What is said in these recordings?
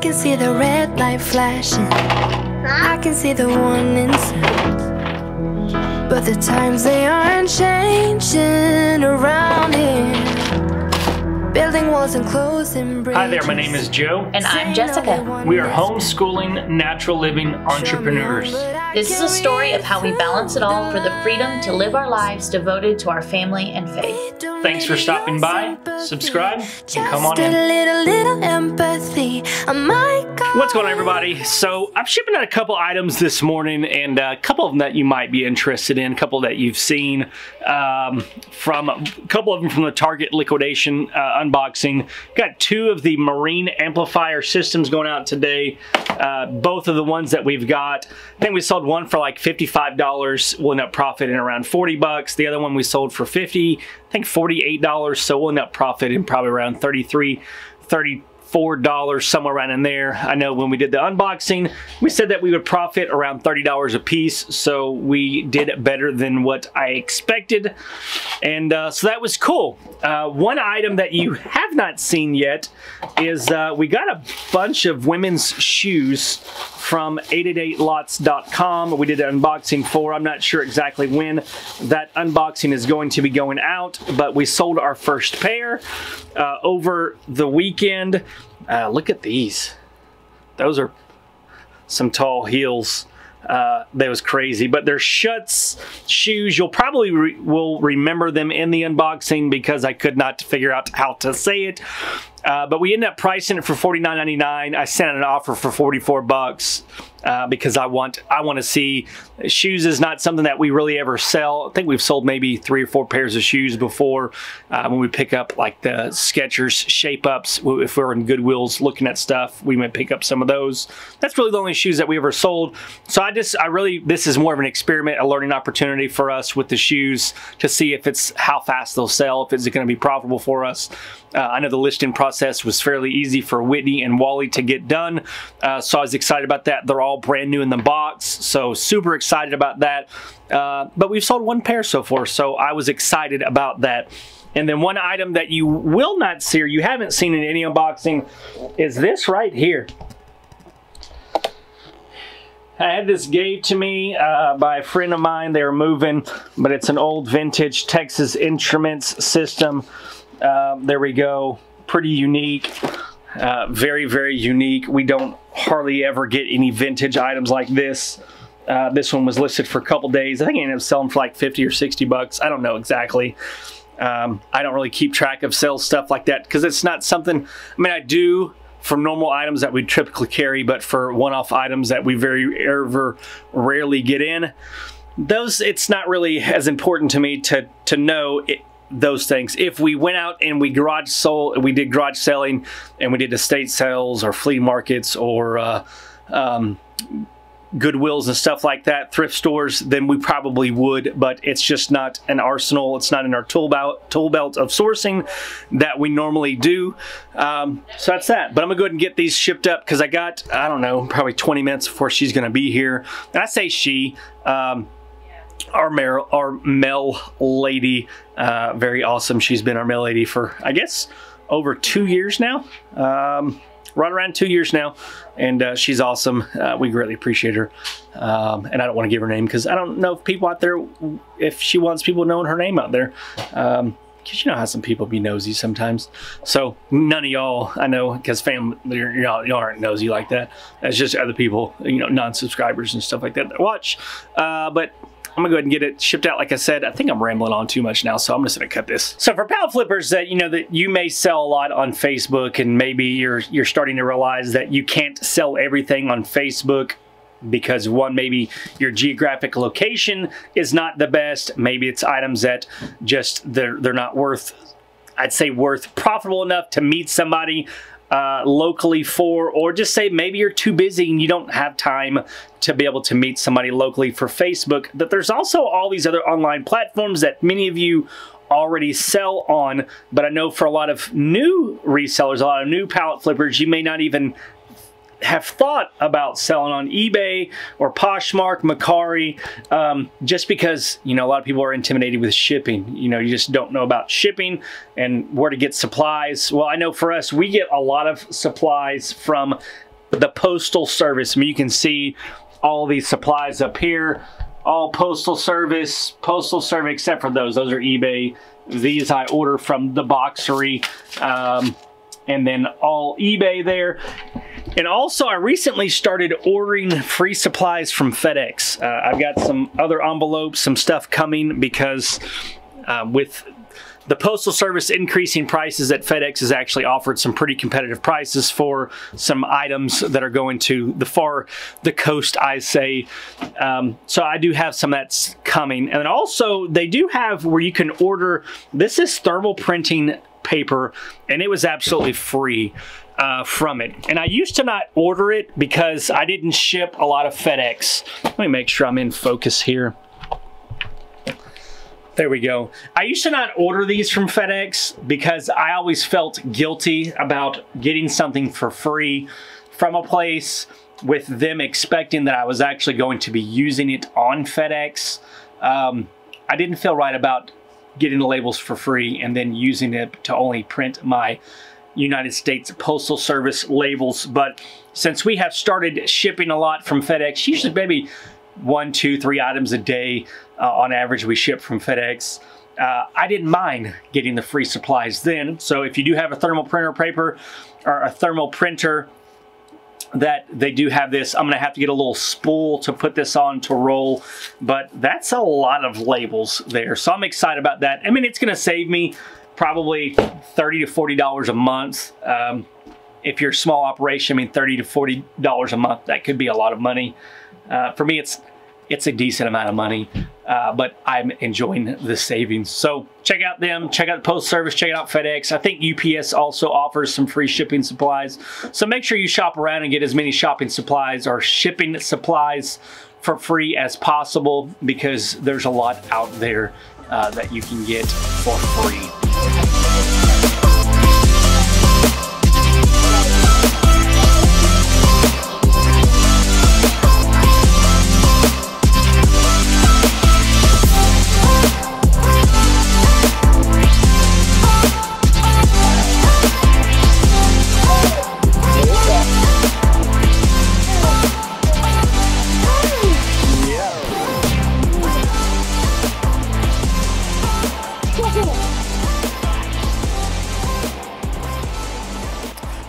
can see the red light flashing, I can see the warning signs, but the times they aren't changing around here. Building walls and closing bridges. Hi there, my name is Joe. And I'm Jessica. We are homeschooling, natural living entrepreneurs. This is a story of how we balance it all for the freedom to live our lives devoted to our family and faith. Thanks for stopping by, subscribe, and come on in. Little empathy. What's going on, everybody? So I'm shipping out a couple items this morning, and a couple of them that you might be interested in, a couple that you've seen, from a couple of them from the Target liquidation unboxing. Got two of the marine amplifier systems going out today. Both of the ones that we've got, I think we sold one for like $55. We'll end up profiting around 40 bucks. The other one we sold for 50, I think $48. So we'll end up profiting probably around 33, $34, somewhere around in there. I know when we did the unboxing, we said that we would profit around $30 a piece, so we did better than what I expected, and so that was cool. One item that you have not seen yet is we got a bunch of women's shoes from 888lots.com. We did an unboxing for. I'm not sure exactly when that unboxing is going to be going out, but we sold our first pair over the weekend. Look at these. Those are some tall heels. That was crazy, but they're Schutz shoes. You'll probably will remember them in the unboxing because I could not figure out how to say it. But we ended up pricing it for $49.99. I sent an offer for 44 bucks because I want to see. Shoes is not something that we really ever sell. I think we've sold maybe 3 or 4 pairs of shoes before when we pick up like the Skechers shape ups. If we're in Goodwills looking at stuff, we might pick up some of those. That's really the only shoes that we ever sold. So this is more of an experiment, a learning opportunity for us with the shoes to see if it's how fast they'll sell, if it's going to be profitable for us. I know the listing process was fairly easy for Whitney and Wally to get done, so I was excited about that. They're all brand new in the box, so super excited about that. But we've sold one pair so far, so I was excited about that. And then one item that you will not see or you haven't seen in any unboxing is this right here. I had this gave to me by a friend of mine. They were moving, but it's an old vintage Texas Instruments system. There we go. Pretty unique. Very, very unique. We don't hardly ever get any vintage items like this. This one was listed for a couple days. I think I ended up selling for like 50 or 60 bucks. I don't know exactly. I don't really keep track of sales stuff like that because it's not something, I mean, I do for normal items that we typically carry, but for one-off items that we very rarely get in, those, it's not really as important to me to know those things. If we went out and we did garage selling and we did estate sales or flea markets or Goodwills and stuff like that, thrift stores, then we probably would, but it's just not an arsenal. It's not in our tool belt of sourcing that we normally do. So that's that. But I'm gonna go ahead and get these shipped up because I got, I don't know, probably 20 minutes before she's gonna be here. And I say she, our mail lady, very awesome. She's been our mail lady for, I guess, over 2 years now. Right around 2 years now, and she's awesome. We greatly appreciate her, and I don't want to give her name because I don't know if people out there, if she wants people knowing her name out there, because you know how some people be nosy sometimes. So none of y'all, I know, because y'all aren't nosy like that. That's just other people, you know, non-subscribers and stuff like that watch. But I'm gonna go ahead and get it shipped out. Like I said, I think I'm rambling on too much now, so I'm just gonna cut this. So for pallet flippers that you know that you may sell a lot on Facebook, and maybe you're starting to realize that you can't sell everything on Facebook because one, maybe your geographic location is not the best. Maybe it's items that just they're not worth, I'd say worth profitable enough to meet somebody locally for, or just say maybe you're too busy and you don't have time to be able to meet somebody locally for Facebook. But there's also all these other online platforms that many of you already sell on, but I know for a lot of new resellers, a lot of new pallet flippers, you may not even have thought about selling on eBay or Poshmark, Mercari, just because, you know, a lot of people are intimidated with shipping. You know, you just don't know about shipping and where to get supplies. Well, I know for us, we get a lot of supplies from the Postal Service. I mean, you can see all these supplies up here, all Postal Service, except for those. Those are eBay. These I order from the Boxery, and then all eBay there. And also, I recently started ordering free supplies from FedEx. I've got some other envelopes, some stuff coming because with the Postal Service increasing prices, that FedEx has actually offered some pretty competitive prices for some items that are going to the coast, I say. So I do have some that's coming. And also, they do have where you can order, this is thermal printing paper, and it was absolutely free from it. And I used to not order it because I didn't ship a lot of FedEx. Let me make sure I'm in focus here. There we go. I used to not order these from FedEx because I always felt guilty about getting something for free from a place with them expecting that I was actually going to be using it on FedEx. I didn't feel right about getting the labels for free and then using it to only print my United States Postal Service labels. But since we have started shipping a lot from FedEx, usually maybe 1, 2, 3 items a day on average we ship from FedEx, I didn't mind getting the free supplies then. So if you do have a thermal printer paper or a thermal printer, that they do have this. I'm going to have to get a little spool to put this on to roll, but that's a lot of labels there. So I'm excited about that. I mean, it's going to save me probably $30 to $40 a month. If you're a small operation, I mean, $30 to $40 a month, that could be a lot of money. For me, it's a decent amount of money, but I'm enjoying the savings. So check out them, check out the Postal Service, check out FedEx. I think UPS also offers some free shipping supplies. So make sure you shop around and get as many shopping supplies or shipping supplies for free as possible, because there's a lot out there that you can get for free.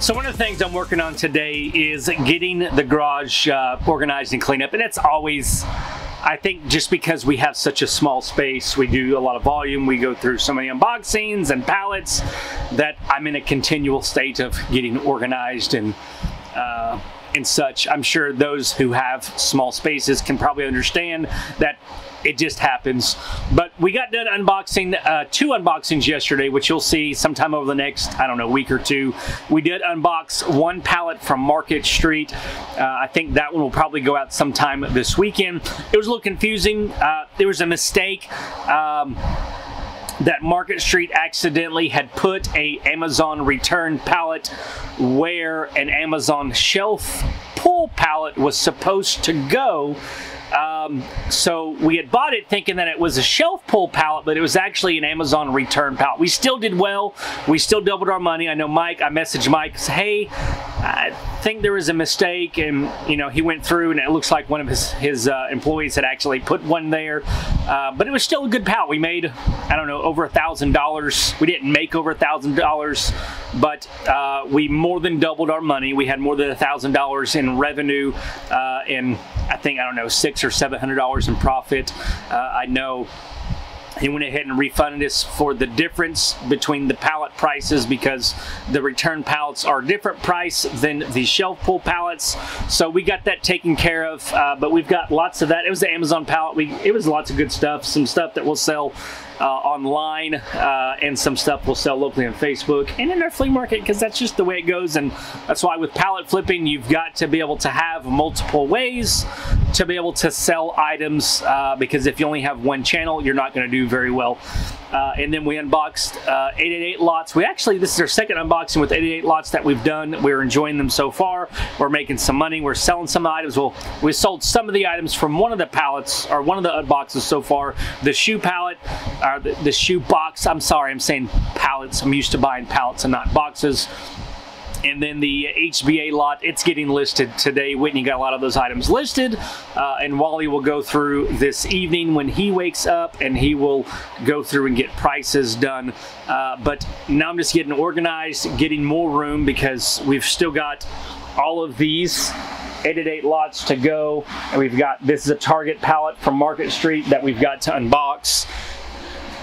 So one of the things I'm working on today is getting the garage organized and cleaned up. And it's always, I think, just because we have such a small space, we do a lot of volume, we go through so many unboxings and pallets, that I'm in a continual state of getting organized and such. I'm sure those who have small spaces can probably understand that it just happens. But we got done unboxing 2 unboxings yesterday, which you'll see sometime over the next, I don't know, week or 2. We did unbox 1 pallet from Market Street. I think that one will probably go out sometime this weekend. It was a little confusing. There was a mistake. That Market Street accidentally had put a Amazon return pallet where an Amazon shelf pull pallet was supposed to go. So we had bought it thinking that it was a shelf pull pallet, but it was actually an Amazon return pallet. We still did well. We still doubled our money. I know Mike, I messaged Mike, said, hey, I think there was a mistake, and you know, he went through and it looks like one of his employees had actually put one there, but it was still a good pallet. We made, I don't know, over $1,000. We didn't make over $1,000, but we more than doubled our money. We had more than $1,000 in revenue, and I think, I don't know, $600 or $700 in profit. I know he went ahead and refunded us for the difference between the pallet prices, because the return pallets are a different price than the shelf pull pallets. So we got that taken care of, but we've got lots of that. It was the Amazon pallet. It was lots of good stuff, some stuff that we'll sell online, and some stuff we'll sell locally on Facebook and in our flea market, because that's just the way it goes. And that's why with pallet flipping, you've got to be able to have multiple ways to be able to sell items, because if you only have one channel, you're not going to do very well. And then we unboxed 888 lots. This is our second unboxing with 888 lots that we've done. We're enjoying them so far. We're making some money. We're selling some items. Well, we sold some of the items from one of the pallets, or one of the unboxes so far. The shoe pallet, or the shoe box. I'm sorry, I'm saying pallets. I'm used to buying pallets and not boxes. And then the HBA lot, it's getting listed today. Whitney got a lot of those items listed, and Wally will go through this evening when he wakes up, and he will go through and get prices done. But now I'm just getting organized, getting more room, because we've still got all of these 888 lots to go. And we've got, this is a Target pallet from Market Street that we've got to unbox.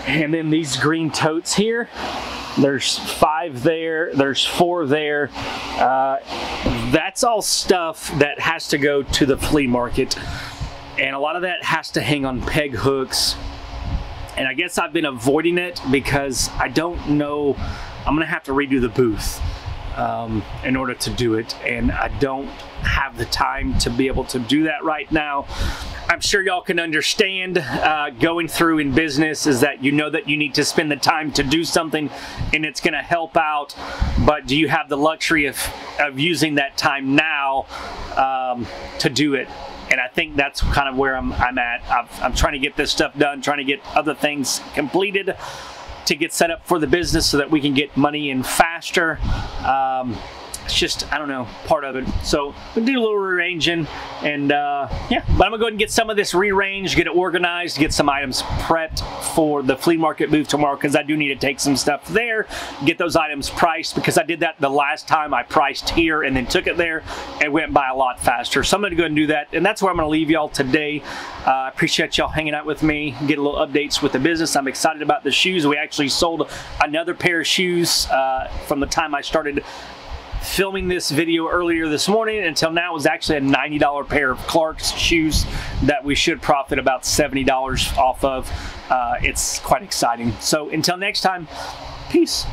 And then these green totes here. There's 5 there, there's 4 there. That's all stuff that has to go to the flea market. And a lot of that has to hang on peg hooks. And I guess I've been avoiding it because I don't know, I'm gonna have to redo the booth in order to do it. And I don't have the time to be able to do that right now. I'm sure y'all can understand going through in business is that you know that you need to spend the time to do something and it's going to help out, but do you have the luxury of using that time now to do it? And I think that's kind of where I'm at. I'm trying to get this stuff done, trying to get other things completed to get set up for the business so that we can get money in faster. It's just, I don't know, part of it. So we'll do a little rearranging, and yeah, but I'm gonna go ahead and get some of this rearranged, get it organized, get some items prepped for the flea market booth tomorrow, because I do need to take some stuff there, get those items priced, because I did that the last time. I priced here and then took it there and went by a lot faster. So I'm gonna go ahead and do that, and that's where I'm gonna leave y'all today. I appreciate y'all hanging out with me, get a little updates with the business. I'm excited about the shoes. We actually sold another pair of shoes from the time I started filming this video earlier this morning until now. It was actually a $90 pair of Clark's shoes that we should profit about $70 off of. It's quite exciting. So until next time, peace.